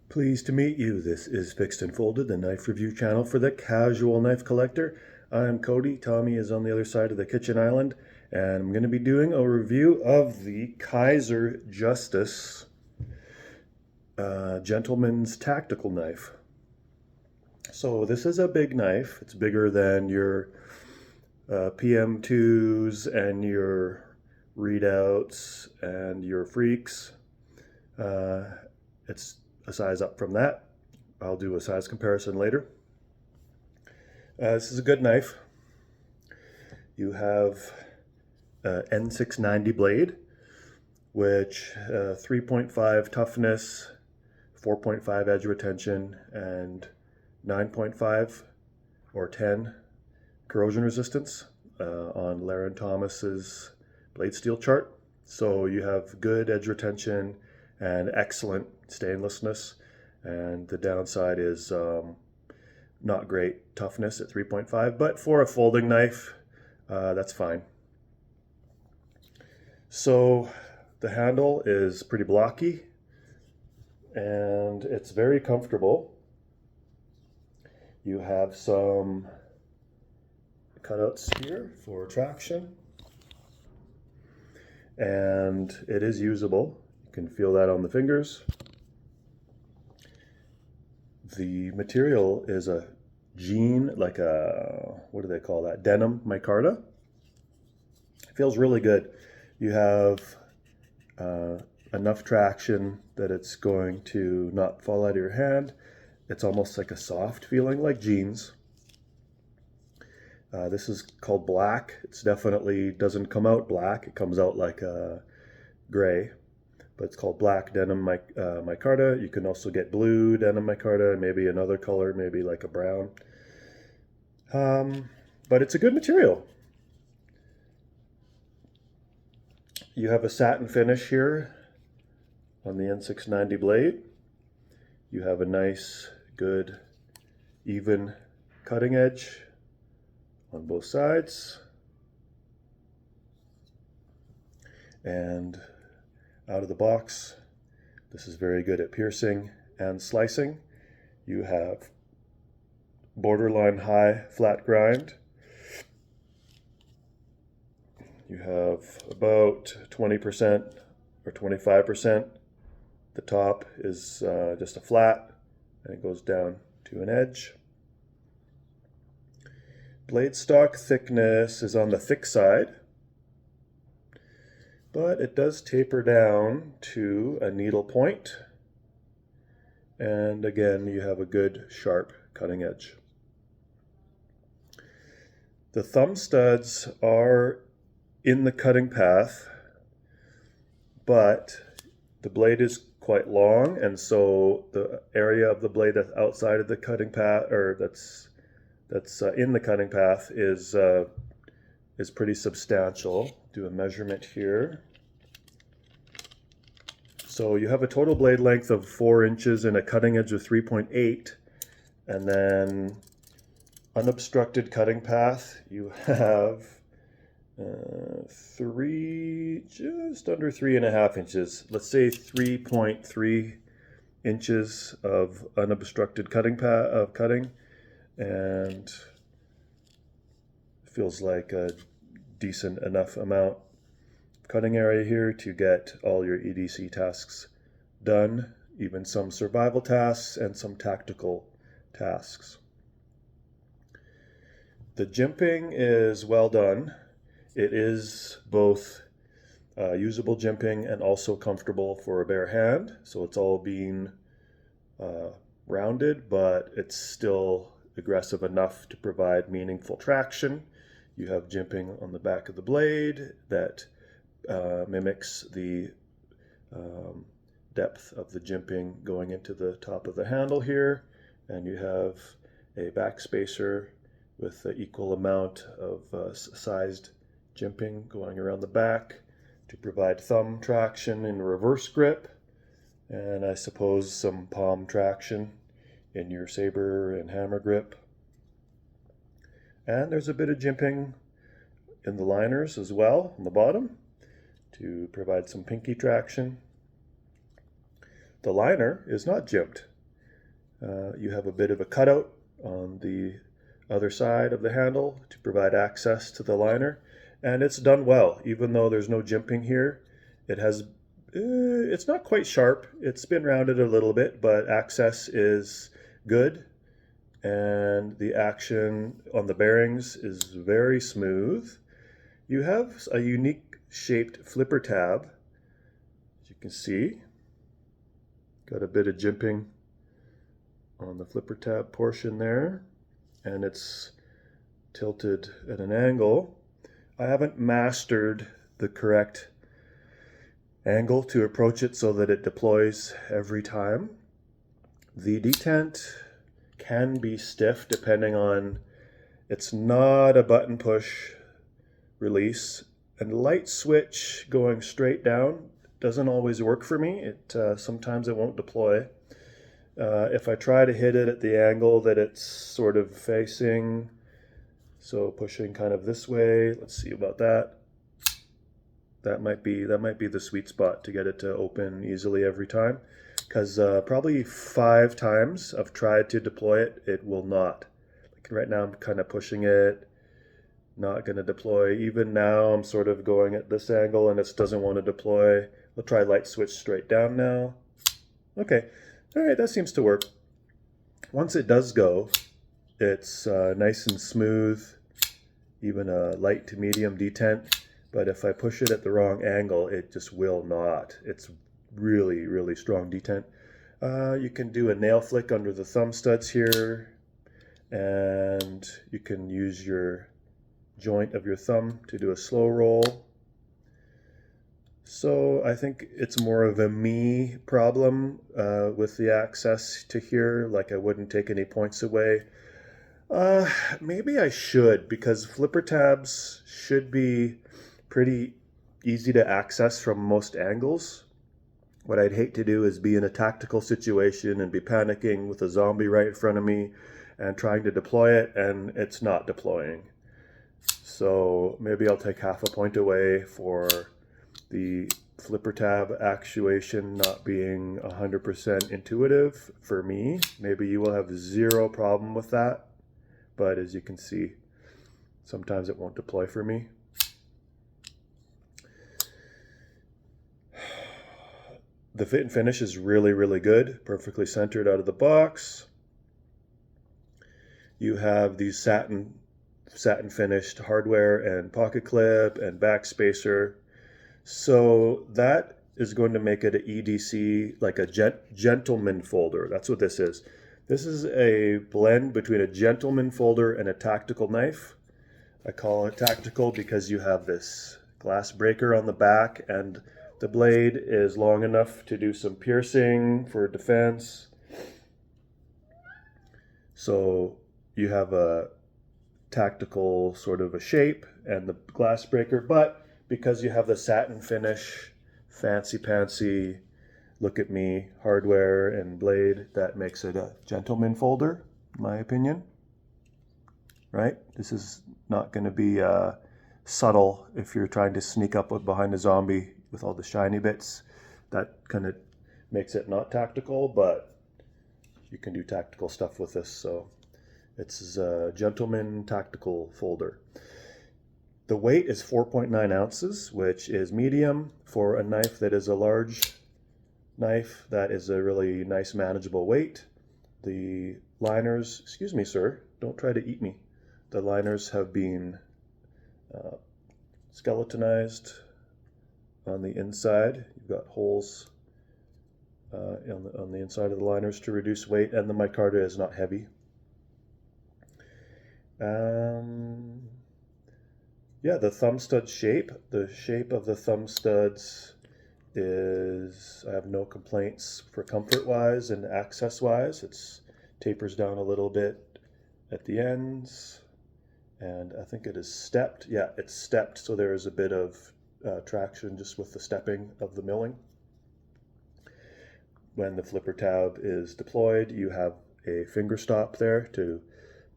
Pleased to meet you. This is Fixed and Folded, the knife review channel for the casual knife collector. I'm Cody. Tommy is on the other side of the kitchen island, and I'm going to be doing a review of the Kizer Justice Gentleman's Tactical Knife. So this is a big knife. It's bigger than your PM2s and your readouts and your freaks. It's a size up from that. I'll do a size comparison later. This is a good knife. You have N690 blade, which 3.5 toughness, 4.5 edge retention, and 9.5 or 10 corrosion resistance on Laren Thomas's blade steel chart. So you have good edge retention and excellent stainlessness, and the downside is not great toughness at 3.5, but for a folding knife, that's fine. So the handle is pretty blocky and it's very comfortable. You have some cutouts here for traction, and it is usable. You can feel that on the fingers. The material is a jean, like a, what do they call that? Denim micarta. It feels really good. You have enough traction that it's going to not fall out of your hand. It's almost like a soft feeling, like jeans. This is called black. It's definitely doesn't come out black. It comes out like a gray, but it's called black denim micarta. You can also get blue denim micarta, and maybe another color, maybe like a brown. But it's a good material. You have a satin finish here on the N690 blade. You have a nice, good, even cutting edge on both sides. And out of the box, this is very good at piercing and slicing. You have borderline high flat grind. You have about 20% or 25%. The top is just a flat, and it goes down to an edge. Blade stock thickness is on the thick side, but it does taper down to a needle point. And again, you have a good sharp cutting edge. The thumb studs are in the cutting path, but the blade is quite long, and so the area of the blade that's outside of the cutting path, or that's in the cutting path, is pretty substantial. Do a measurement here. So you have a total blade length of 4 inches and a cutting edge of 3.8, and then unobstructed cutting path, you have just under 3.5 inches. Let's say 3.3 inches of unobstructed cutting and feels like a decent enough amount of cutting area here to get all your EDC tasks done, even some survival tasks and some tactical tasks. The jimping is well done. It is both usable jimping and also comfortable for a bare hand. So it's all being rounded, but it's still aggressive enough to provide meaningful traction. You have jimping on the back of the blade that mimics the depth of the jimping going into the top of the handle here. And you have a back spacer with an equal amount of sized jimping going around the back to provide thumb traction in reverse grip, and I suppose some palm traction in your saber and hammer grip. And there's a bit of jimping in the liners as well on the bottom to provide some pinky traction. The liner is not jimped. You have a bit of a cutout on the other side of the handle to provide access to the liner, and it's done well. Even though there's no jimping here, it's not quite sharp. It's been rounded a little bit, but access is good, and the action on the bearings is very smooth. You have a unique shaped flipper tab, as you can see. Got a bit of jimping on the flipper tab portion there, and it's tilted at an angle. I haven't mastered the correct angle to approach it so that it deploys every time. The detent can be stiff depending on, it's not a button push release, and light switch going straight down doesn't always work for me. Sometimes it won't deploy. If I try to hit it at the angle that it's sort of facing, so pushing kind of this way, let's see about that. That might be the sweet spot to get it to open easily every time, because probably 5 times I've tried to deploy it, it will not. Like right now I'm kind of pushing it, not going to deploy. Even now I'm sort of going at this angle and it doesn't want to deploy. We'll try light switch straight down now. Okay. All right, that seems to work. Once it does go, it's nice and smooth, even a light to medium detent. But if I push it at the wrong angle, it just will not. It's really, really strong detent. You can do a nail flick under the thumb studs here, and you can use your joint of your thumb to do a slow roll. So I think it's more of a me problem with the access to here. Like I wouldn't take any points away. Maybe I should, because flipper tabs should be pretty easy to access from most angles. What I'd hate to do is be in a tactical situation and be panicking with a zombie right in front of me and trying to deploy it and it's not deploying. So maybe I'll take half a point away for the flipper tab actuation not being 100% intuitive for me. Maybe you will have zero problem with that, but as you can see, sometimes it won't deploy for me. The fit and finish is really, really good, perfectly centered out of the box. You have these satin finished hardware and pocket clip and back spacer. So that is going to make it an EDC, like a gentleman folder. That's what this is. This is a blend between a gentleman folder and a tactical knife. I call it tactical because you have this glass breaker on the back and the blade is long enough to do some piercing for defense. So you have a tactical sort of a shape and the glass breaker, but because you have the satin finish, fancy pantsy, look at me, hardware and blade, that makes it a gentleman folder, in my opinion. Right? This is not going to be subtle if you're trying to sneak up behind a zombie with all the shiny bits. That kind of makes it not tactical, but you can do tactical stuff with this. So it's a gentleman tactical folder. The weight is 4.9 ounces, which is medium for a knife that is a large knife. That is a really nice manageable weight. The liners, excuse me, sir, don't try to eat me. The liners have been skeletonized on the inside. You've got holes on the inside of the liners to reduce weight, and the micarta is not heavy. Yeah, the thumb stud shape. The shape of the thumb studs is, I have no complaints for comfort-wise and access-wise. It's tapers down a little bit at the ends, and I think it is stepped. Yeah, it's stepped, so there is a bit of traction just with the stepping of the milling. When the flipper tab is deployed, you have a finger stop there to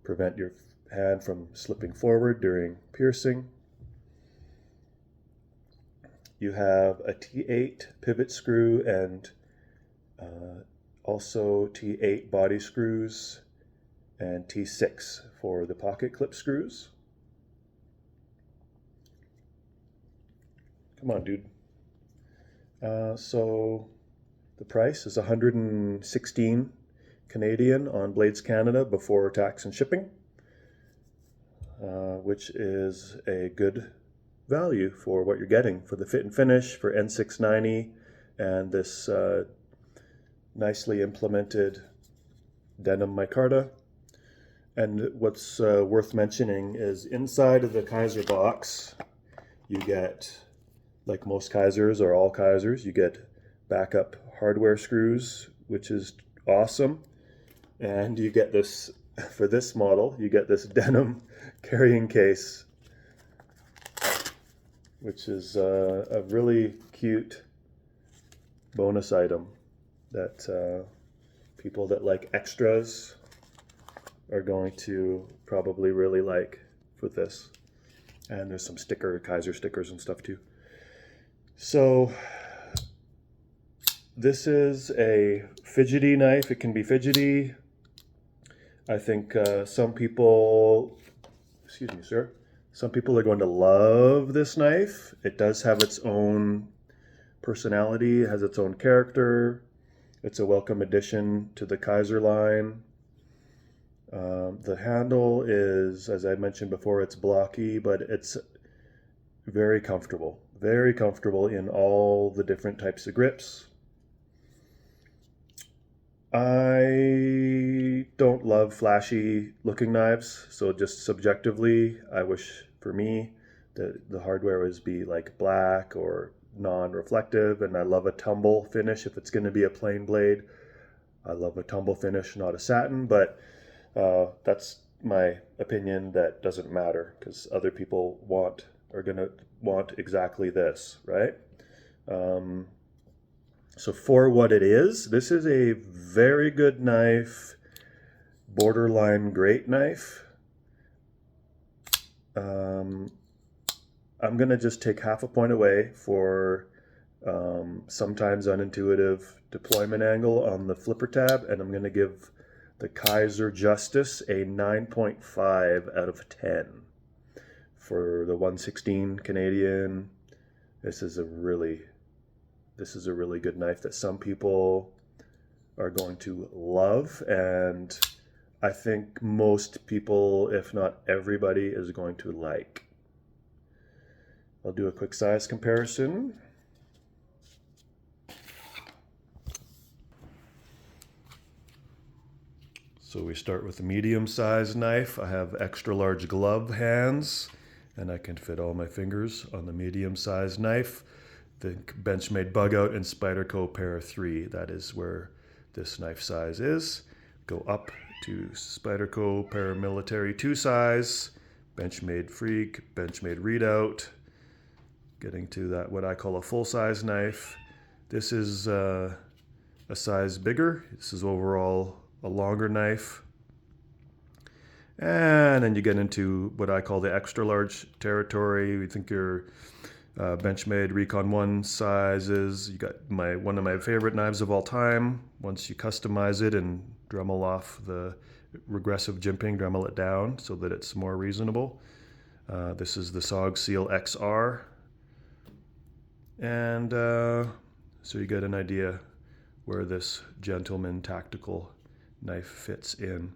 prevent your hand from slipping forward during piercing. You have a T8 pivot screw and Also T8 body screws and T6 for the pocket clip screws. Come on, dude. So the price is 116 Canadian on Blades Canada before tax and shipping, which is a good value for what you're getting for the fit and finish for N690 and this nicely implemented denim micarta. And what's worth mentioning is inside of the Kizer box, you get, like most Kizers or all Kizers, you get backup hardware screws, which is awesome. And you get this, for this model, you get this denim carrying case, which is a really cute bonus item that people that like extras are going to probably really like for this. And there's some Kizer stickers and stuff too. So this is a fidgety knife. It can be fidgety. I think some people, excuse me, sir, some people are going to love this knife. It does have its own personality, it has its own character. It's a welcome addition to the Kizer line. The handle is, as I mentioned before, it's blocky, but it's very comfortable in all the different types of grips. I don't love flashy looking knives, so just subjectively, I wish for me that the hardware would be like black or non-reflective, and I love a tumble finish if it's going to be a plain blade. I love a tumble finish, not a satin, but that's my opinion. That doesn't matter because other people are going to want exactly this, right? So for what it is, this is a very good knife, borderline great knife. I'm going to just take half a point away for sometimes unintuitive deployment angle on the flipper tab, and I'm going to give the Kizer Justice a 9.5 out of 10 for the 116 Canadian. This is a really good knife that some people are going to love, and I think most people, if not everybody, is going to like. I'll do a quick size comparison. So we start with a medium-sized knife. I have extra large glove hands, and I can fit all my fingers on the medium-sized knife. The Benchmade Bug Out and Spyderco Para 3, that is where this knife size is. Go up to Spyderco Paramilitary 2 size, Benchmade Freak, Benchmade Readout, getting to that what I call a full-size knife. This is a size bigger. This is overall a longer knife. And then you get into what I call the extra large territory. We think your Benchmade Recon 1 sizes. You got one of my favorite knives of all time. Once you customize it and Dremel off the regressive jimping, Dremel it down so that it's more reasonable. This is the SOG Seal XR. And so you get an idea where this gentleman tactical knife fits in.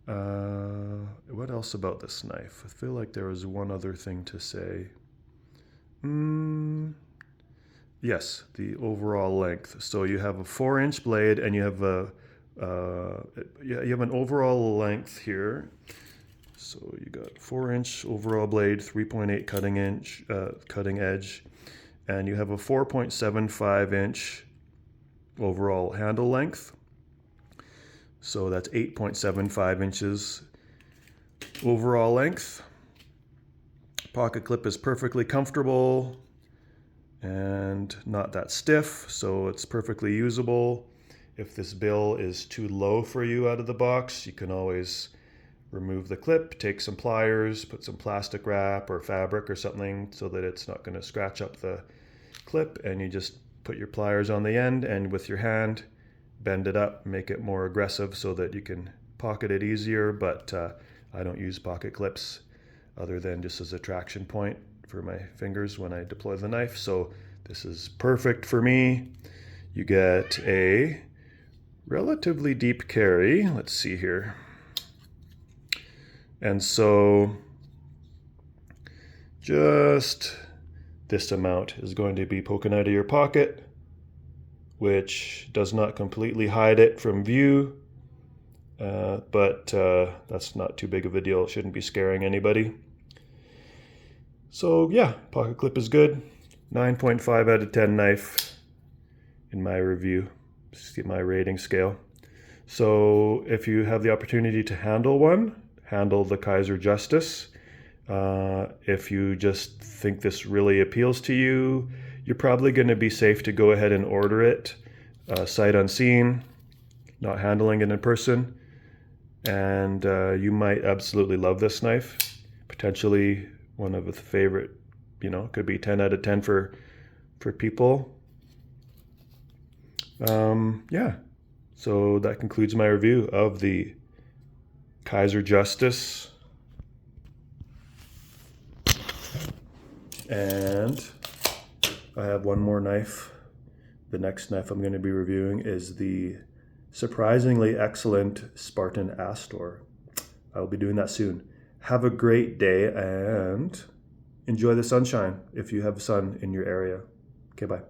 What else about this knife? I feel like there was one other thing to say. Yes, the overall length. So you have a 4-inch blade, and you have you have an overall length here. So you got 4-inch overall blade, 3.8 cutting edge, and you have a 4.75-inch overall handle length. So that's 8.75 inches overall length. Pocket clip is perfectly comfortable and not that stiff, so it's perfectly usable. If this bill is too low for you out of the box, you can always remove the clip, take some pliers, put some plastic wrap or fabric or something so that it's not going to scratch up the clip, and you just put your pliers on the end, and with your hand bend it up, make it more aggressive so that you can pocket it easier, but I don't use pocket clips other than just as a traction point for my fingers when I deploy the knife. So this is perfect for me. You get a relatively deep carry. Let's see here. And so just this amount is going to be poking out of your pocket, which does not completely hide it from view, but that's not too big of a deal. It shouldn't be scaring anybody. So yeah, pocket clip is good. 9.5 out of 10 knife in my review, my rating scale. So if you have the opportunity to handle one, handle the Kizer Justice. If you just think this really appeals to you, you're probably going to be safe to go ahead and order it sight unseen, not handling it in person. And you might absolutely love this knife. Potentially one of the favorite, could be 10 out of 10 for people. Yeah, so that concludes my review of the Kizer Justice. And I have one more knife. The next knife I'm going to be reviewing is the surprisingly excellent Spartan Astor. I'll be doing that soon. Have a great day and enjoy the sunshine if you have sun in your area. Okay, bye.